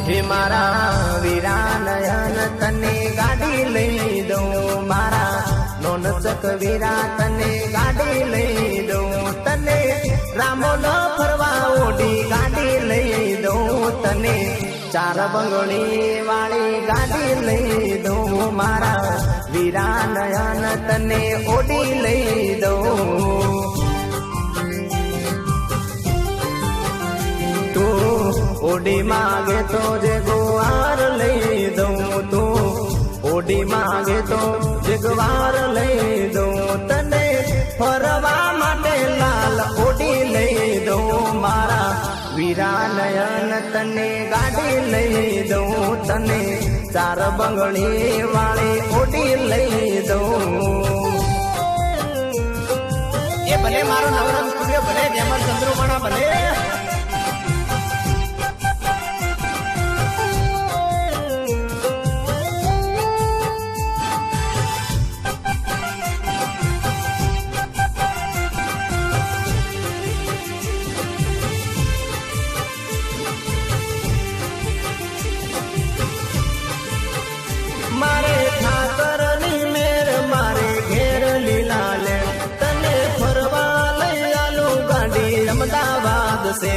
हे मारा वीरा नयन तने गाड़ी लई दऊं मारा नोनचक वीरा तने गाड़ी लई दऊं तने रामो न फरवा ओडी गाड़ी लई दऊं तने चार बंगड़ी वाली गाड़ी लई दऊं मारा वीरा नयन तने ओडी लई दऊं ओडी मांगे तो जे गुवार लई दऊं तू ओडी मांगे तो जे गुवार लई दऊं तने फरवा माटे लाल ओडी लई दऊं मारा वीरा नयन तने गाड़ी लई दऊं तने चार बंगड़ी वाली ओडी लई दऊं ये भले मारो नवरंग सूर्य भले जयमल चंद्रमणा भले मारे ठाकर नी मेर मारे घेर लीला ले तने फरवा लई आलू गाड़ी अहमदाबाद से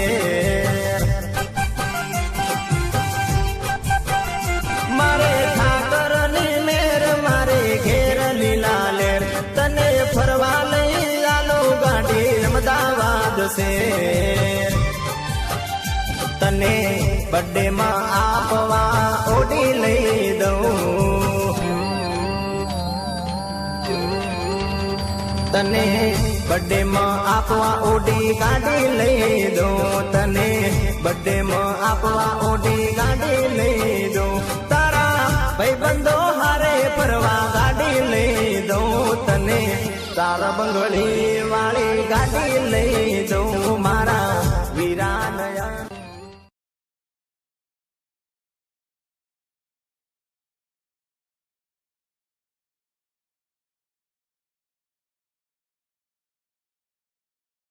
मारे ठाकर नी मेर मारे घेर लीला ले तने फरवा लई आलू गाड़ी अहमदाबाद से तने बर्थडे में आपवा ओडी लई दऊं तने बर्थडे में आपवा ओडी गाड़ी लई दऊं तने बर्थडे में आपवा ओडी गाड़ी लई दऊं तारा भाई बंदो हारे परवा गाड़ी लई दऊं तने तारा बंगड़ी वाली गाड़ी लई दऊं